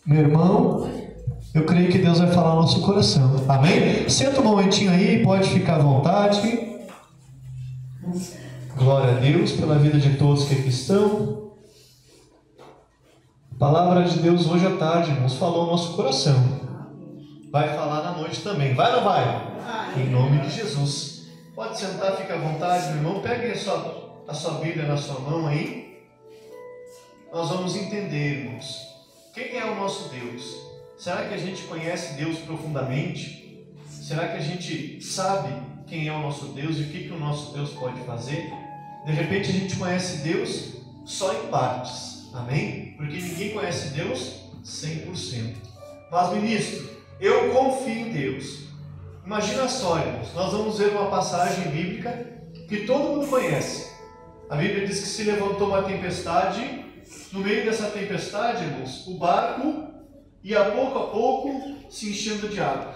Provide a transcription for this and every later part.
Meu irmão, eu creio que Deus vai falar no nosso coração. Amém? Senta um momentinho aí, pode ficar à vontade. Glória a Deus pela vida de todos que aqui estão. A palavra de Deus hoje à tarde, irmãos, falou no nosso coração. Vai falar na noite também. Vai ou não vai? Em nome de Jesus. Pode sentar, fica à vontade, meu irmão. Pegue a sua Bíblia na sua mão aí. Nós vamos entender, irmãos, quem é o nosso Deus. Será que a gente conhece Deus profundamente? Será que a gente sabe quem é o nosso Deus e o que o nosso Deus pode fazer? De repente a gente conhece Deus só em partes. Amém? Porque ninguém conhece Deus 100%. Mas, ministro, eu confio em Deus. Imagina só, irmãos, nós vamos ver uma passagem bíblica que todo mundo conhece. A Bíblia diz que se levantou uma tempestade. No meio dessa tempestade, irmãos, o barco ia pouco a pouco se enchendo de água.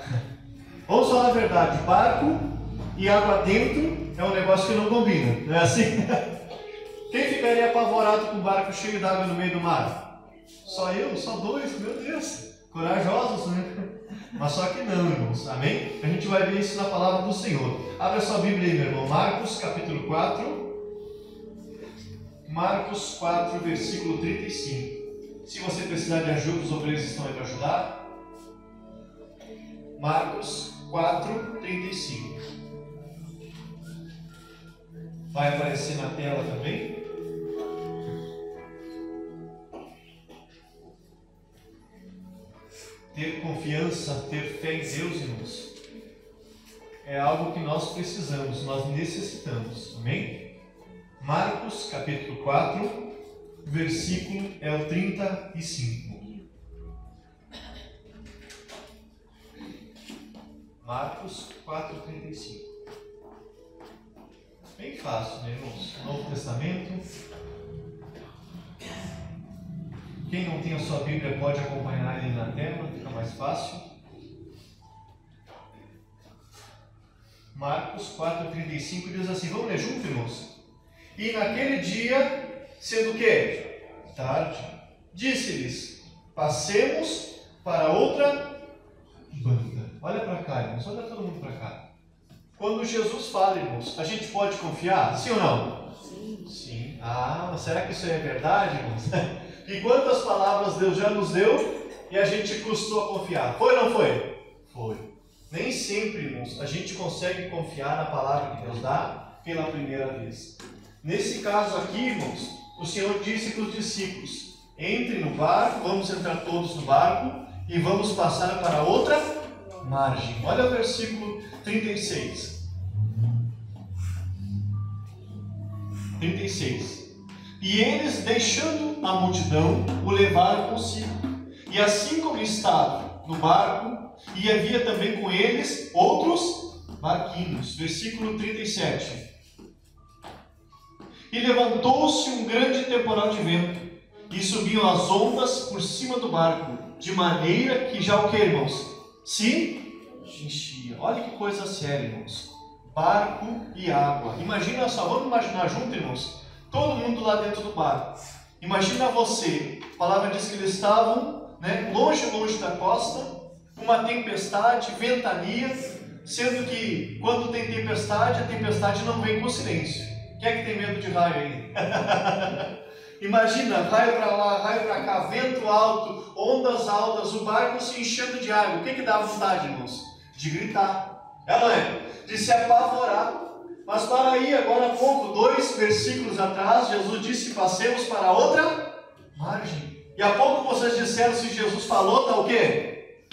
Vamos falar a verdade, barco e água dentro é um negócio que não combina, não é assim? Quem ficaria apavorado com um barco cheio de água no meio do mar? Só eu? Só dois? Meu Deus! Corajosos, né? Mas só que não, irmãos. Amém? A gente vai ver isso na palavra do Senhor. Abra sua Bíblia aí, meu irmão. Marcos, capítulo 4. Marcos 4, versículo 35. Se você precisar de ajuda, os obreiros estão aí para ajudar. Marcos 4, 35. Vai aparecer na tela também. Ter confiança, ter fé em Deus, irmãos, é algo que nós precisamos, nós necessitamos. Amém? Marcos, capítulo 4, versículo é o 35. Marcos 4, 35. Bem fácil, né, irmãos? Novo Testamento. Quem não tem a sua Bíblia pode acompanhar ele na tela, fica mais fácil. Marcos 4, 35 diz assim, vamos ler junto, irmãos? E naquele dia, sendo o quê? Tarde, disse-lhes, passemos para outra banda. Olha para cá, irmãos, olha todo mundo para cá. Quando Jesus fala, irmãos, a gente pode confiar? Sim ou não? Sim. Sim. Ah, mas será que isso é verdade, irmãos? E quantas palavras Deus já nos deu e a gente custou a confiar? Foi ou não foi? Foi. Nem sempre, irmãos, a gente consegue confiar na palavra que Deus dá pela primeira vez. Nesse caso aqui, irmãos, o Senhor disse para os discípulos, entrem no barco, vamos entrar todos no barco e vamos passar para outra margem. Olha o versículo 36. 36. E eles, deixando a multidão, o levaram consigo. E assim como estava no barco, e havia também com eles outros barquinhos. Versículo 37. E levantou-se um grande temporal de vento, e subiam as ondas por cima do barco, de maneira que já o que, irmãos? Se enchia. Olha que coisa séria, irmãos. Barco e água. Imagina só, vamos imaginar junto, irmãos? Todo mundo lá dentro do barco. Imagina você. A palavra diz que eles estavam, longe da costa, uma tempestade, ventania, sendo que quando tem tempestade, a tempestade não vem com silêncio. Quem é que tem medo de raio aí? Imagina, raio para lá, raio para cá, vento alto, ondas altas, o barco se enchendo de água. O que dá vontade, irmãos? De gritar. Não é? De se apavorar. Mas para aí, agora há pouco, 2 versículos atrás, Jesus disse, passemos para outra margem. E há pouco vocês disseram, se Jesus falou, está o quê?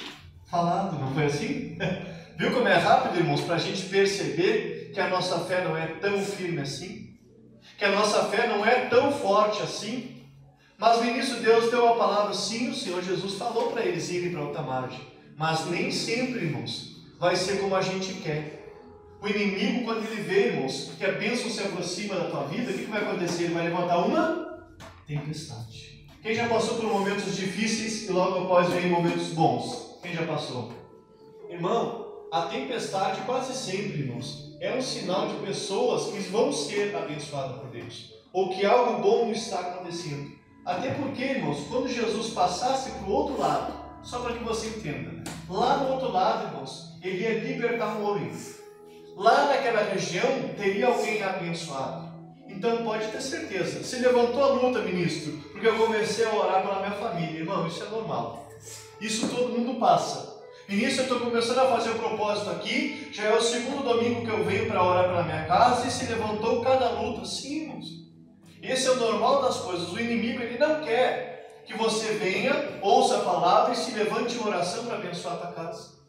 Falado, não foi assim? Viu como é rápido, irmãos, para a gente perceber que a nossa fé não é tão firme assim? Que a nossa fé não é tão forte assim? Mas no início Deus deu a palavra, sim, o Senhor Jesus falou para eles irem para outra margem. Mas nem sempre, irmãos, vai ser como a gente quer. O inimigo, quando ele vê, irmãos, que a bênção se aproxima da tua vida, o que vai acontecer? Ele vai levantar uma tempestade. Quem já passou por momentos difíceis e logo após vem momentos bons? Quem já passou? Irmão, a tempestade quase sempre, irmãos, é um sinal de pessoas que vão ser abençoadas por Deus. Ou que algo bom está acontecendo. Até porque, irmãos, quando Jesus passasse para o outro lado, só para que você entenda, lá no outro lado, irmãos, ele ia libertar um homem. Lá naquela região, teria alguém abençoado. Então pode ter certeza, se levantou a luta, ministro, porque eu comecei a orar pela minha família. Irmão, isso é normal. Isso todo mundo passa. Ministro, eu estou começando a fazer o propósito aqui, já é o segundo domingo que eu venho para orar pela minha casa e se levantou cada luta. Sim, irmãos. Esse é o normal das coisas. O inimigo, ele não quer que você venha, ouça a palavra e se levante em oração para abençoar a tua casa.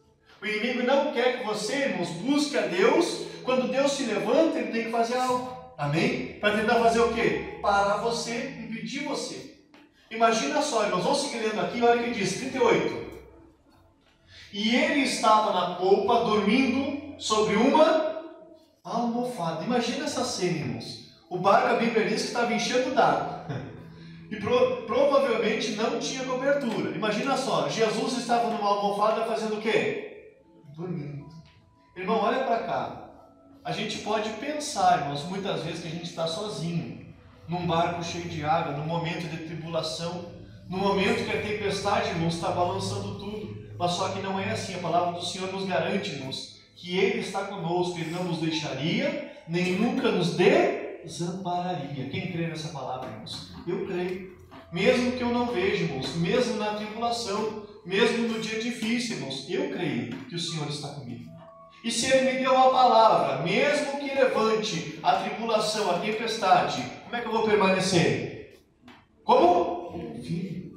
O inimigo não quer que você, irmãos, busque a Deus. Quando Deus se levanta, ele tem que fazer algo. Amém? Para tentar fazer o quê? Parar você, impedir você. Imagina só, irmãos, vamos seguir lendo aqui, olha o que diz, 38. E ele estava na polpa, dormindo sobre uma almofada. Imagina essa cena, irmãos. O barco, a Bíblia diz que estava enchendo d'água. E provavelmente não tinha cobertura. Imagina só, Jesus estava numa almofada fazendo o quê? Dormindo. Irmão, olha para cá. A gente pode pensar, irmãos, muitas vezes que a gente está sozinho, num barco cheio de água, num momento de tribulação, num momento que a tempestade, irmãos, está balançando tudo. Mas só que não é assim. A palavra do Senhor nos garante, irmãos, que Ele está conosco, Ele não nos deixaria, nem nunca nos desampararia. Quem crê nessa palavra, irmãos? Eu creio. Mesmo que eu não veja, irmãos, mesmo na tribulação, mesmo no dia difícil, irmãos, eu creio que o Senhor está comigo. E se Ele me deu uma palavra, mesmo que levante a tribulação, a tempestade, como é que eu vou permanecer? Como? Filho.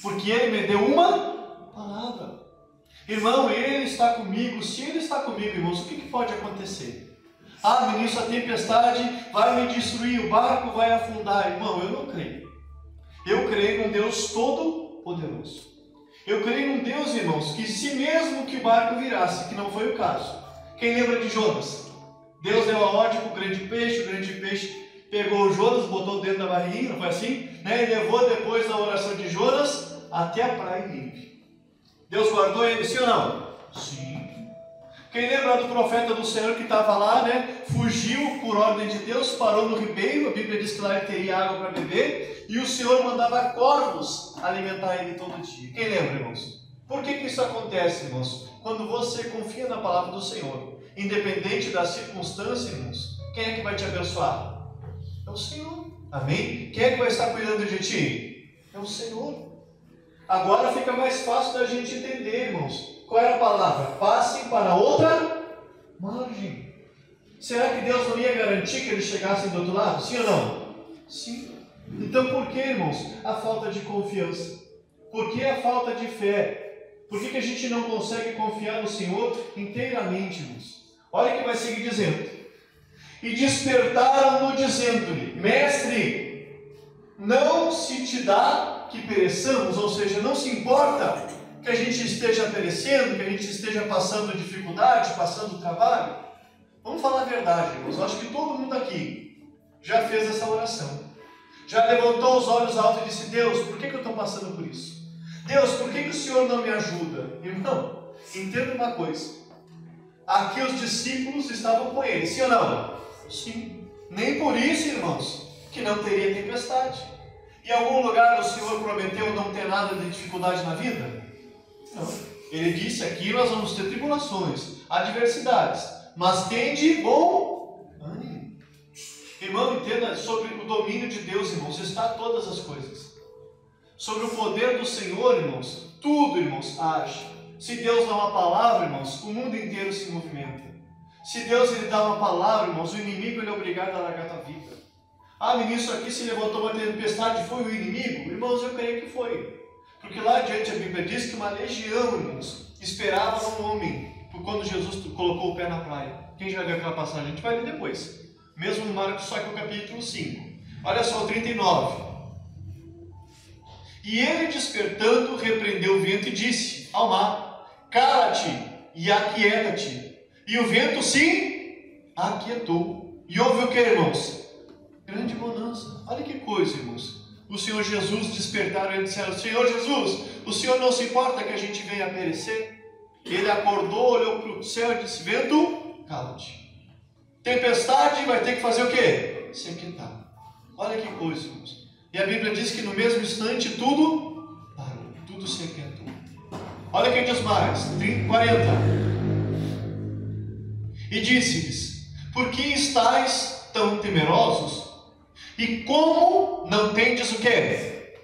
Porque Ele me deu uma palavra. Irmão, Ele está comigo. Se Ele está comigo, irmãos, o que pode acontecer? Ah, ministro, a tempestade vai me destruir, o barco vai afundar. Irmão, eu não creio. Eu creio num Deus todo-poderoso. Eu creio num Deus, irmãos, que se mesmo que o barco virasse, que não foi o caso. Quem lembra de Jonas? Deus deu a ordem para o grande peixe pegou o Jonas, botou dentro da barriguinha, não foi assim? Né? E levou depois da oração de Jonas até a praia de Nínive. Deus guardou ele, sim ou não? Sim. Quem lembra do profeta do Senhor que estava lá, né? Fugiu por ordem de Deus, parou no ribeiro, a Bíblia diz que lá ele teria água para beber, e o Senhor mandava corvos alimentar ele todo dia. Quem lembra, irmãos? Por que isso acontece, irmãos? Quando você confia na palavra do Senhor, independente da circunstância, irmãos, quem é que vai te abençoar? É o Senhor. Amém? Quem é que vai estar cuidando de ti? É o Senhor. Agora fica mais fácil da gente entender, irmãos. Qual era a palavra? Passem para outra margem. Será que Deus não ia garantir que eles chegassem do outro lado? Sim ou não? Sim. Então por que, irmãos, a falta de confiança? Por que a falta de fé? Por que a gente não consegue confiar no Senhor inteiramente, irmãos? Olha o que vai seguir dizendo. E despertaram-no dizendo-lhe, mestre, não se te dá que pereçamos, ou seja, não se importa que a gente esteja perecendo, que a gente esteja passando dificuldade, passando trabalho. Vamos falar a verdade, irmãos. Eu acho que todo mundo aqui já fez essa oração. Já levantou os olhos altos e disse, Deus, por que eu estou passando por isso? Deus, por que o Senhor não me ajuda? Irmão, entenda uma coisa. Aqui os discípulos estavam com ele, sim ou não? Sim. Nem por isso, irmãos, que não teria tempestade. Em algum lugar o Senhor prometeu não ter nada de dificuldade na vida? Não. Ele disse aqui, nós vamos ter tribulações, adversidades, mas tende bom ânimo. Irmão, entenda sobre o domínio de Deus, irmãos, está todas as coisas. Sobre o poder do Senhor, irmãos, tudo, irmãos, age. Se Deus dá uma palavra, irmãos, o mundo inteiro se movimenta. Se Deus ele dá uma palavra, irmãos, o inimigo ele é obrigado a largar a tua vida. Ah, ministro, aqui se levantou uma tempestade, foi o inimigo? Irmãos, eu creio que foi. Porque lá adiante a Bíblia diz que uma legião, irmãos, esperava um homem quando Jesus colocou o pé na praia. Quem já viu aquela passagem? A gente vai ler depois. Mesmo no Marcos, só que o capítulo 5. Olha só o 39. E ele despertando, repreendeu o vento e disse ao mar, cala-te e aquieta-te. E o vento se aquietou. E houve o que, irmãos? Grande bonança. Olha que coisa, irmãos. O Senhor Jesus despertaram e disseram, Senhor Jesus, o Senhor não se importa que a gente venha a perecer? Ele acordou, olhou para o céu e disse, vento, cala-te. Tempestade vai ter que fazer o quê? Se aquietar. Olha que coisa, irmãos. E a Bíblia diz que no mesmo instante tudo parou, tudo se aquietou. Olha quem diz mais, 40. E disse-lhes: por que estáis tão temerosos? E como não tendes o quê?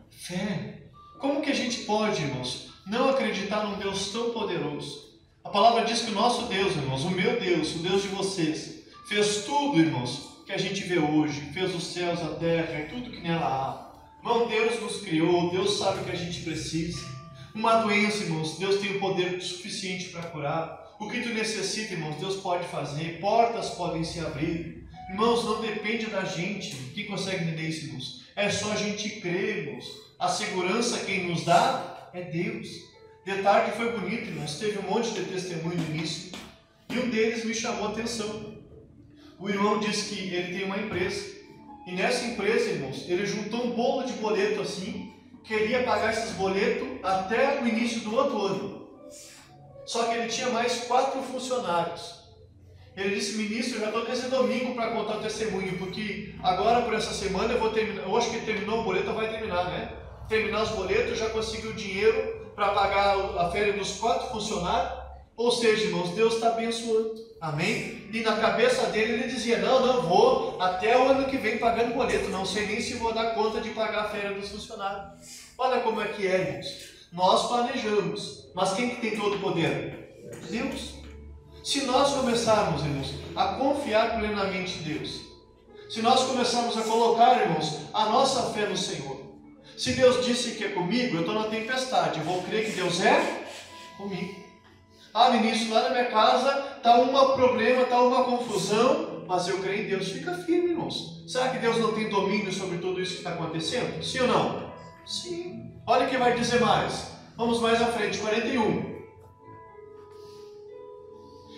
Fé. Como que a gente pode, irmãos, não acreditar num Deus tão poderoso? A palavra diz que o nosso Deus, irmãos, o meu Deus, o Deus de vocês, fez tudo, irmãos, que a gente vê hoje. Fez os céus, a terra e tudo que nela há. Irmão, Deus nos criou, Deus sabe o que a gente precisa. Uma doença, irmãos, Deus tem o poder suficiente para curar. O que tu necessita, irmãos, Deus pode fazer. Portas podem se abrir. Irmãos, não depende da gente. Quem consegue entender isso, irmãos? É só a gente crer, irmãos. A segurança quem nos dá é Deus. De tarde foi bonito, irmãos. Teve um monte de testemunho no início. E um deles me chamou a atenção. O irmão disse que ele tem uma empresa. E nessa empresa, irmãos, ele juntou um bolo de boleto assim. Queria pagar esses boletos até o início do outro ano. Só que ele tinha mais 4 funcionários. Ele disse: ministro, eu já estou desde domingo para contar o testemunho, porque agora por essa semana eu vou terminar. Eu acho que terminou o boleto, vai terminar, né? Terminar os boletos, já consegui o dinheiro para pagar a férias dos 4 funcionários. Ou seja, irmãos, Deus está abençoando. Amém? E na cabeça dele ele dizia: não vou até o ano que vem pagando boleto. Não sei nem se vou dar conta de pagar a férias dos funcionários. Olha como é que é, irmãos. Nós planejamos, mas quem que tem todo o poder? Deus. Se nós começarmos, irmãos, a confiar plenamente em Deus, se nós começarmos a colocar, irmãos, a nossa fé no Senhor, se Deus disse que é comigo, eu estou na tempestade, eu vou crer que Deus é comigo. Ah, ministro, lá na minha casa está um problema, está uma confusão, mas eu creio em Deus. Fica firme, irmãos. Será que Deus não tem domínio sobre tudo isso que está acontecendo? Sim ou não? Sim. Olha o que vai dizer mais. Vamos mais à frente, 41.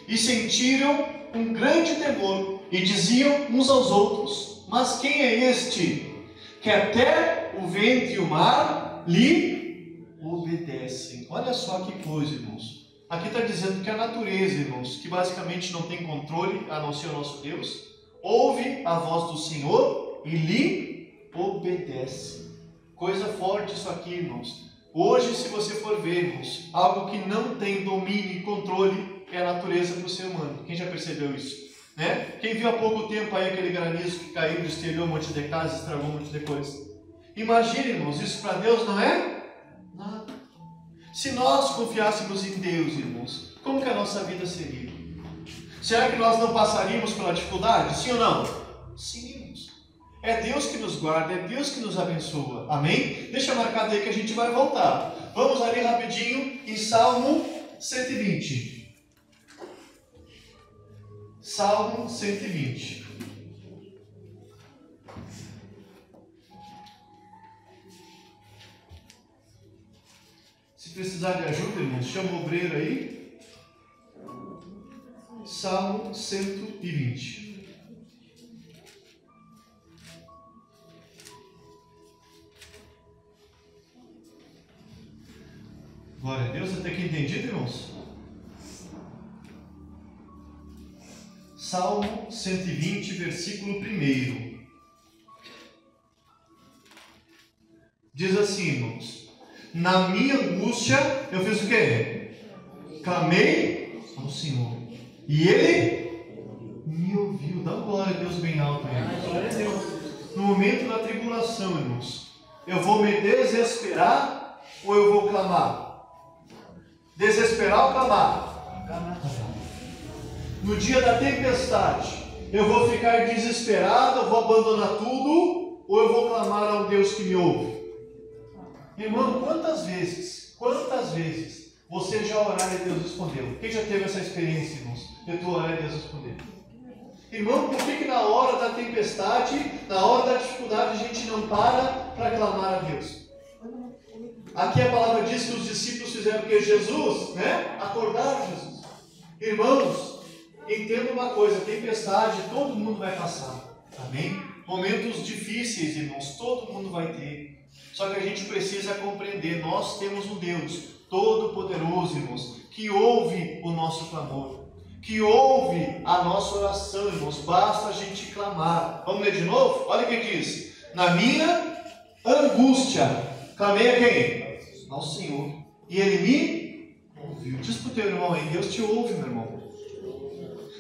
E sentiram um grande temor e diziam uns aos outros: mas quem é este que até o vento e o mar lhe obedecem? Olha só que coisa, irmãos. Aqui está dizendo que a natureza, irmãos, que basicamente não tem controle a não ser o nosso Deus, ouve a voz do Senhor e lhe obedece. Coisa forte isso aqui, irmãos. Hoje, se você for ver, irmãos, algo que não tem domínio e controle é a natureza para o ser humano. Quem já percebeu isso? Né? Quem viu há pouco tempo aí aquele granizo que caiu, destelhou um monte de casa, estragou um monte de coisa. Imagine, irmãos, isso para Deus não é nada. Se nós confiássemos em Deus, irmãos, como que a nossa vida seria? Será que nós não passaríamos pela dificuldade? Sim ou não? Sim, irmãos. É Deus que nos guarda, é Deus que nos abençoa. Amém? Deixa marcado aí que a gente vai voltar. Vamos ali rapidinho em Salmo 120. Salmo 120. Se precisar de ajuda, irmãos, chama o obreiro aí. Salmo 120. Glória a Deus, até que entendido, irmãos? Salmo 120, versículo 1. Diz assim, irmãos: na minha angústia, eu fiz o quê? Clamei ao Senhor, e Ele me ouviu. Dá glória a Deus bem alto, irmãos. No momento da tribulação, irmãos, eu vou me desesperar ou eu vou clamar? Desesperar ou clamar? Clamar. No dia da tempestade, eu vou ficar desesperado, eu vou abandonar tudo, ou eu vou clamar ao Deus que me ouve? Irmão, quantas vezes você já orar e Deus respondeu? Quem já teve essa experiência, irmãos? De tu orar e Deus responder? Irmão, por que na hora da tempestade, na hora da dificuldade, a gente não para clamar a Deus? Aqui a palavra diz que os discípulos fizeram o que? Jesus, né? Acordaram Jesus. Irmãos, entenda uma coisa: tempestade todo mundo vai passar. Amém? Momentos difíceis, irmãos, todo mundo vai ter. Só que a gente precisa compreender, nós temos um Deus todo-poderoso, irmãos, que ouve o nosso clamor, que ouve a nossa oração, irmãos. Basta a gente clamar. Vamos ler de novo? Olha o que diz: na minha angústia, clamei a quem? Ao Senhor. E Ele me ouviu. Diz para o teu irmão aí, Deus te ouve, meu irmão.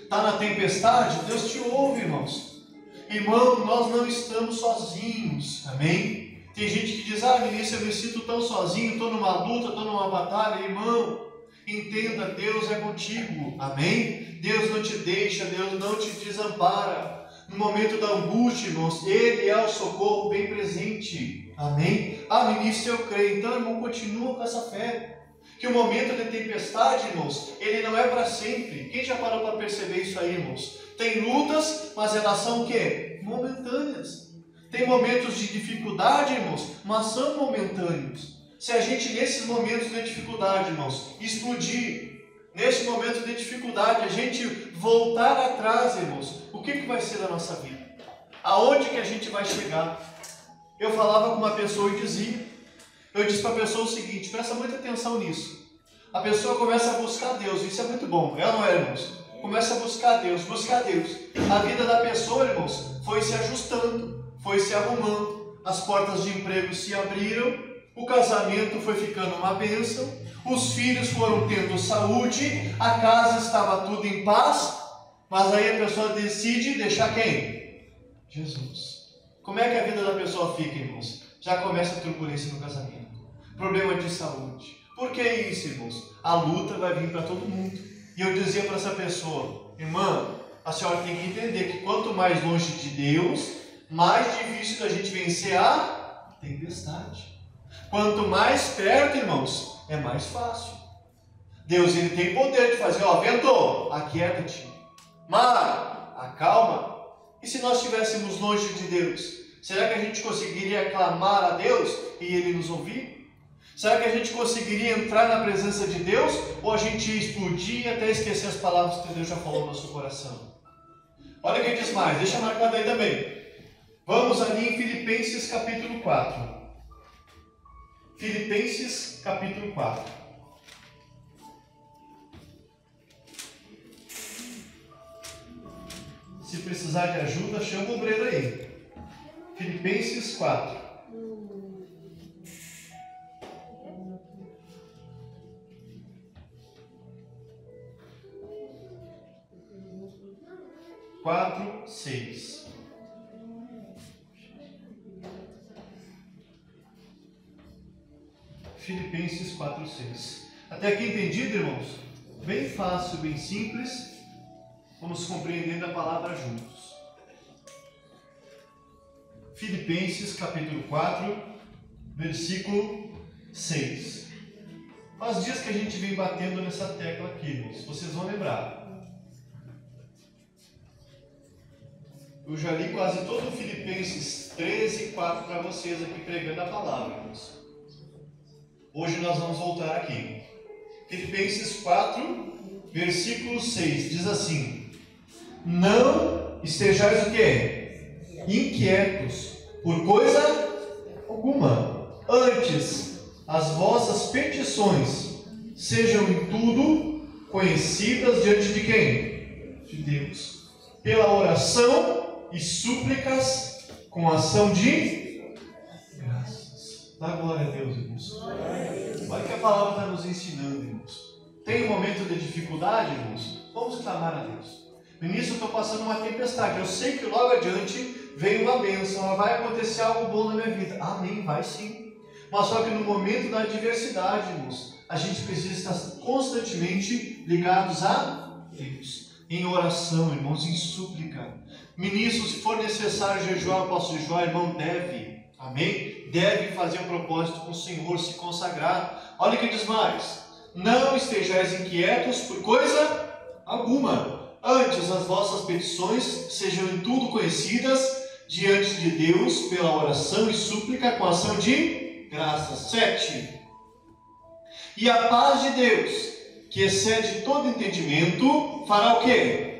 Está na tempestade? Deus te ouve, irmãos. Irmão, nós não estamos sozinhos. Amém? Tem gente que diz, ministro, eu me sinto tão sozinho, estou numa luta, estou numa batalha. Irmão, entenda, Deus é contigo. Amém? Deus não te deixa, Deus não te desampara. No momento da angústia, irmãos, Ele é o socorro bem presente. Amém? Ministro, eu creio. Então, irmão, continua com essa fé. Que o momento de tempestade, irmãos, ele não é para sempre. Quem já parou para perceber isso aí, irmãos? Tem lutas, mas elas são o quê? Momentâneas. Tem momentos de dificuldade, irmãos, mas são momentâneos. Se a gente, nesses momentos de dificuldade, irmãos, explodir, nesse momento de dificuldade, a gente voltar atrás, irmãos, o que vai ser da nossa vida? Aonde que a gente vai chegar? Eu falava com uma pessoa e eu disse para a pessoa o seguinte, presta muita atenção nisso. A pessoa começa a buscar Deus, isso é muito bom, é ou não é, irmãos? Começa a buscar Deus. A vida da pessoa, irmãos, foi se ajustando, foi se arrumando, as portas de emprego se abriram, o casamento foi ficando uma bênção, os filhos foram tendo saúde, a casa estava tudo em paz, mas aí a pessoa decide deixar quem? Jesus. Como é que a vida da pessoa fica, irmãos? Já começa a turbulência no casamento, problema de saúde. Por que isso, irmãos? A luta vai vir para todo mundo. E eu dizia para essa pessoa, irmã, a senhora tem que entender que quanto mais longe de Deus, mais difícil da gente vencer a tempestade. Quanto mais perto, irmãos, é mais fácil. Deus, ele tem poder de fazer, vento, aquieta-te. Mar, acalma. E se nós estivéssemos longe de Deus? Será que a gente conseguiria clamar a Deus e Ele nos ouvir? Será que a gente conseguiria entrar na presença de Deus? Ou a gente ia explodir e até esquecer as palavras que Deus já falou no nosso coração? Olha o que diz mais, deixa marcado aí também. Vamos ali em Filipenses capítulo 4. Filipenses capítulo 4. Se precisar de ajuda, chama o obreiro aí. Filipenses 4. Quatro, 6. Filipenses 4, 6. Até aqui entendido, irmãos? Bem fácil, bem simples. Vamos compreendendo a palavra juntos. Filipenses capítulo 4, versículo 6. Faz dias que a gente vem batendo nessa tecla aqui, irmãos. Vocês vão lembrar. Eu já li quase todo o Filipenses 13 e 4 para vocês aqui pregando a palavra, irmãos. Hoje nós vamos voltar aqui. Filipenses 4, versículo 6. Diz assim: não estejais o quê? Inquietos por coisa alguma. Antes, as vossas petições sejam em tudo conhecidas diante de quem? De Deus. Pela oração e súplicas com ação de graças. Dá glória a Deus, irmãos. Olha que a palavra está nos ensinando, irmãos. Tem um momento de dificuldade, irmãos? Vamos clamar a Deus. Ministro, eu estou passando uma tempestade. Eu sei que logo adiante vem uma bênção, vai acontecer algo bom na minha vida. Amém, vai sim. Mas só que no momento da adversidade, irmãos, a gente precisa estar constantemente ligados a Deus. Em oração, irmãos, em súplica. Ministro, se for necessário jejuar, eu posso jejuar, irmão, deve. Amém? Deve fazer um propósito com o Senhor, se consagrar. Olha o que diz mais. Não estejais inquietos por coisa alguma. Antes, as vossas petições sejam em tudo conhecidas diante de Deus pela oração e súplica com ação de graças. 7. E a paz de Deus, que excede todo entendimento, fará o quê?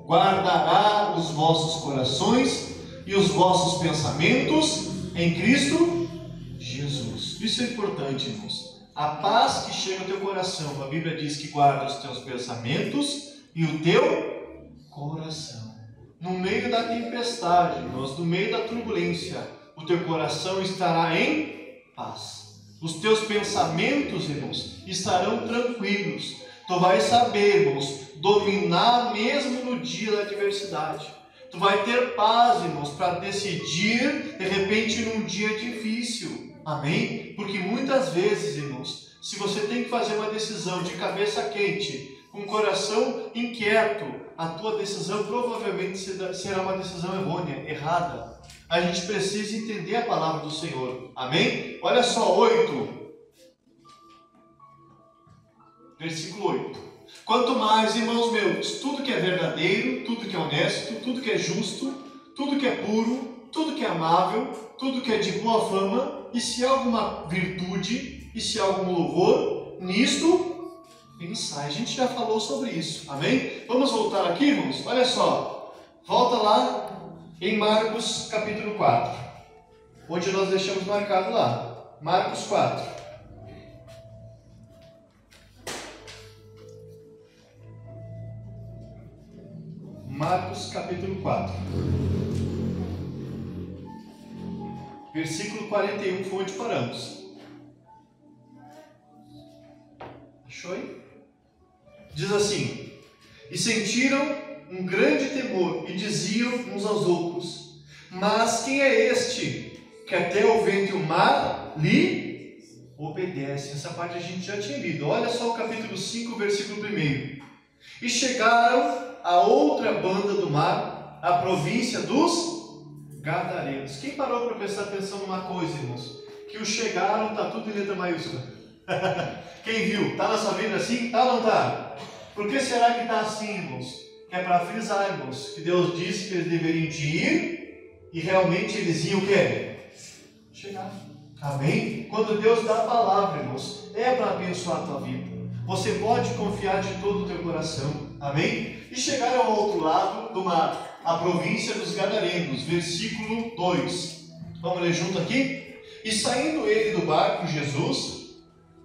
Guardará os vossos corações e os vossos pensamentos em Cristo Jesus. Isso é importante, irmãos. A paz que chega ao teu coração, a Bíblia diz que guarda os teus pensamentos e o teu coração. No meio da tempestade, irmãos, no meio da turbulência, o teu coração estará em paz. Os teus pensamentos, irmãos, estarão tranquilos. Tu vais saber, irmãos, dominar mesmo no dia da adversidade. Tu vai ter paz, irmãos, para decidir, de repente, num dia difícil. Amém? Porque muitas vezes, irmãos, se você tem que fazer uma decisão de cabeça quente, com o coração inquieto, a tua decisão provavelmente será uma decisão errônea, errada. A gente precisa entender a palavra do Senhor. Amém? Olha só, 8. Versículo 8. Quanto mais, irmãos meus, tudo que é verdadeiro, tudo que é honesto, tudo que é justo, tudo que é puro, tudo que é amável, tudo que é de boa fama, e se há alguma virtude, e se há algum louvor, nisto pensai. A gente já falou sobre isso. Amém? Vamos voltar aqui, irmãos? Olha só. Volta lá em Marcos capítulo 4. Onde nós deixamos marcado lá. Marcos 4. Marcos capítulo 4. Versículo 41 foi onde paramos. Achou aí? Diz assim: e sentiram um grande temor e diziam uns aos outros: mas quem é este que até o vento e o mar lhe obedecem? Essa parte a gente já tinha lido. Olha só o capítulo 5, versículo 1. E chegaram a outra banda do mar, a província dos Gadarenos. Quem parou para prestar atenção numa coisa, irmãos? Que o chegaram está tudo em letra maiúscula. Quem viu? Está na sua Bíblia assim? Está ou não está? Por que será que está assim, irmãos? Que é para frisar, irmãos, que Deus disse que eles deveriam ir e realmente eles iam o quê? Chegar. Amém? Quando Deus dá a palavra, irmãos, é para abençoar a tua vida. Você pode confiar de todo o teu coração. Amém? E chegaram ao outro lado do mar, a província dos Gadarenos, versículo 2. Vamos ler junto aqui? E saindo ele do barco, Jesus,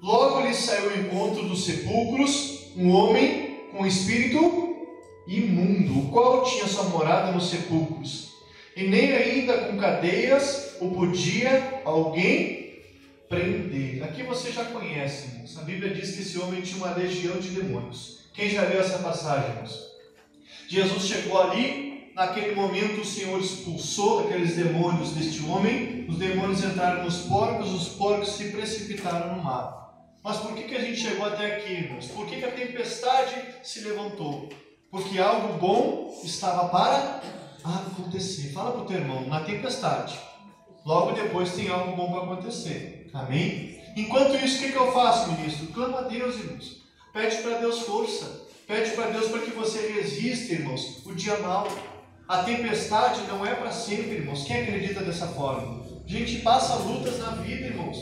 logo lhe saiu ao encontro dos sepulcros um homem com espírito imundo, o qual tinha sua morada nos sepulcros, e nem ainda com cadeias o podia alguém prender. Aqui você já conhece, irmãos. A Bíblia diz que esse homem tinha uma legião de demônios. Quem já leu essa passagem, irmãos? Jesus chegou ali, naquele momento o Senhor expulsou aqueles demônios deste homem, os demônios entraram nos porcos, os porcos se precipitaram no mar. Mas por que a gente chegou até aqui, irmãos? Por que a tempestade se levantou? Porque algo bom estava para acontecer. Fala para o teu irmão, na tempestade, logo depois tem algo bom para acontecer. Amém? Enquanto isso, o que eu faço, ministro? Clama a Deus, irmãos. Pede para Deus força. Pede para Deus para que você resista, irmãos, o dia mau. A tempestade não é para sempre, irmãos. Quem acredita dessa forma? A gente passa lutas na vida, irmãos.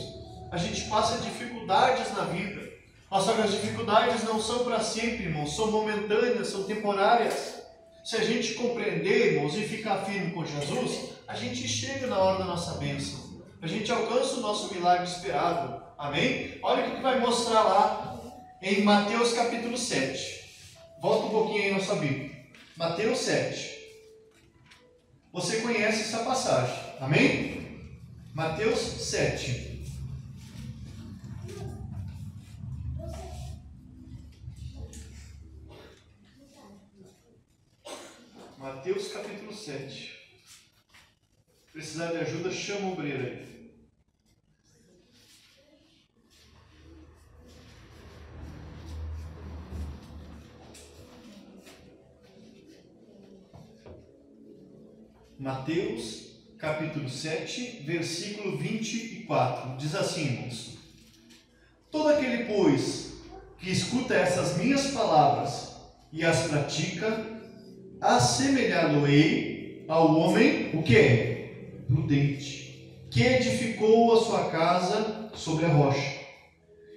A gente passa dificuldades na vida. Mas só que as dificuldades não são para sempre, irmãos. São momentâneas, são temporárias. Se a gente compreender, irmãos, e ficar firme com Jesus, a gente chega na hora da nossa bênção. A gente alcança o nosso milagre esperado. Amém? Olha o que vai mostrar lá em Mateus capítulo 7. Volta um pouquinho aí na sua Bíblia. Mateus 7. Você conhece essa passagem. Amém? Mateus 7. Mateus capítulo 7. Precisar de ajuda, chama o obreiro aí. Mateus capítulo 7, versículo 24. Diz assim, irmãos: todo aquele, pois, que escuta essas minhas palavras e as pratica, assemelhá-lo-ei ao homem, o que? Prudente, que edificou a sua casa sobre a rocha.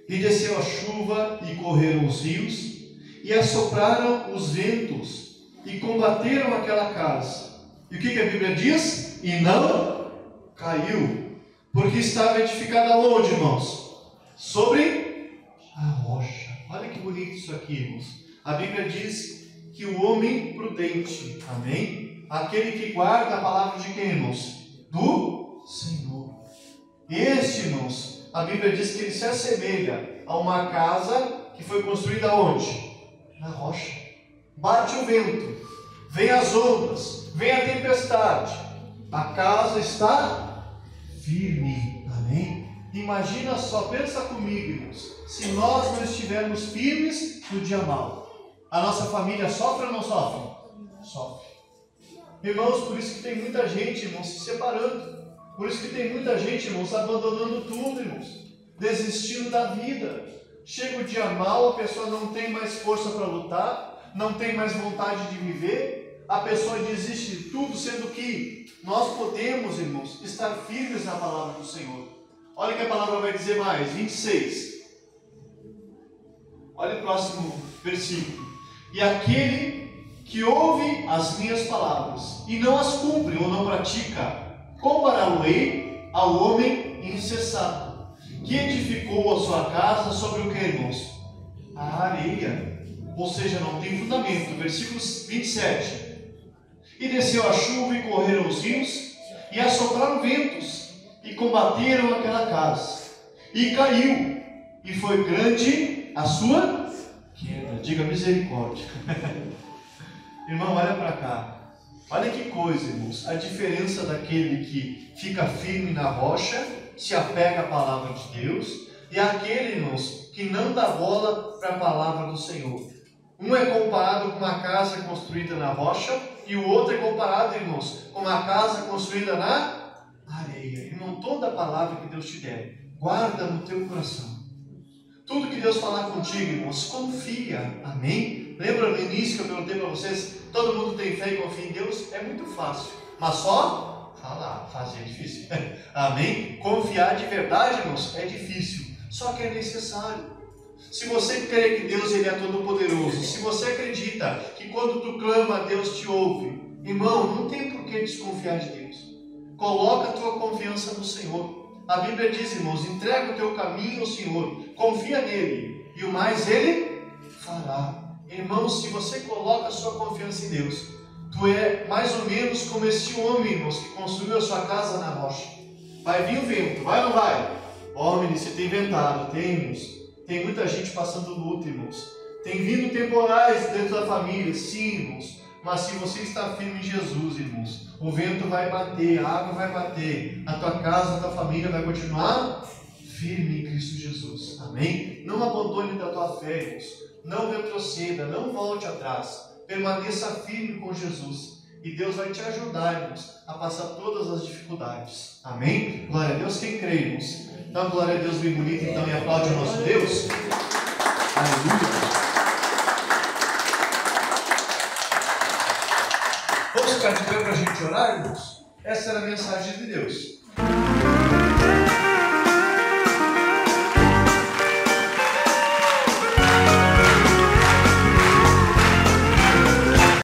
E desceu a chuva, e correram os rios, e assopraram os ventos, e combateram aquela casa. E o que a Bíblia diz? E não caiu, porque estava edificada onde, irmãos? Sobre a rocha. Olha que bonito isso aqui, irmãos. A Bíblia diz que o homem prudente, amém? Aquele que guarda a palavra de quem, irmãos? Do Senhor. Este, irmãos, a Bíblia diz que ele se assemelha a uma casa que foi construída onde? Na rocha. Bate o vento, vem as ondas, vem a tempestade, a casa está firme. Amém? Imagina só, pensa comigo, irmãos, se nós não estivermos firmes no dia mau, a nossa família sofre ou não sofre? Sofre. Irmãos, por isso que tem muita gente, irmãos, se separando. Por isso que tem muita gente, irmãos, abandonando tudo, irmãos, desistindo da vida. Chega o dia mau, a pessoa não tem mais força para lutar, não tem mais vontade de viver, a pessoa desiste de tudo, sendo que nós podemos, irmãos, estar firmes na palavra do Senhor. Olha o que a palavra vai dizer mais, 26. Olha o próximo versículo. E aquele que ouve as minhas palavras e não as cumpre ou não pratica, compará-lo-ei ao homem insensato, que edificou a sua casa sobre o que, irmãos? A areia, ou seja, não tem fundamento. Versículo 27. E desceu a chuva e correram os rios, e assopraram ventos, e combateram aquela casa, e caiu, e foi grande a sua queda. Diga misericórdia. Irmão, olha para cá. Olha que coisa, irmãos. A diferença daquele que fica firme na rocha, se apega à palavra de Deus, e aquele, irmãos, que não dá bola para a palavra do Senhor. Um é comparado com uma casa construída na rocha, e o outro é comparado, irmãos, com uma casa construída na areia. Irmão, toda a palavra que Deus te der, guarda no teu coração. Tudo que Deus falar contigo, irmãos, confia. Amém? Lembra no início que eu perguntei para vocês, todo mundo tem fé e confia em Deus? É muito fácil, mas só falar, fazer é difícil. Amém? Confiar de verdade, irmãos, é difícil, só que é necessário. Se você crê que Deus ele é todo poderoso, se você acredita que quando tu clama, Deus te ouve, irmão, não tem por que desconfiar de Deus. Coloca a tua confiança no Senhor. A Bíblia diz, irmãos, entrega o teu caminho ao Senhor, confia nele, e o mais ele fará. Irmãos, se você coloca a sua confiança em Deus, tu é mais ou menos como esse homem, irmãos, que construiu a sua casa na rocha. Vai vir o vento, vai ou não vai? Homem, você tem ventado, tem, irmãos. Tem muita gente passando luta, irmãos. Tem vindo temporais dentro da família, sim, irmãos. Mas se você está firme em Jesus, irmãos, o vento vai bater, a água vai bater, a tua casa, a tua família vai continuar firme em Cristo Jesus. Amém? Não abandone da tua fé, irmãos. Não retroceda, não volte atrás. Permaneça firme com Jesus. E Deus vai te ajudar, irmãos, a passar todas as dificuldades. Amém? Glória a Deus, quem crê, irmãos? Então, glória a Deus bem bonito, então, e aplaude o nosso Deus. Aleluia. Vamos ficar de pé para a gente orar, irmãos? Essa era a mensagem de Deus.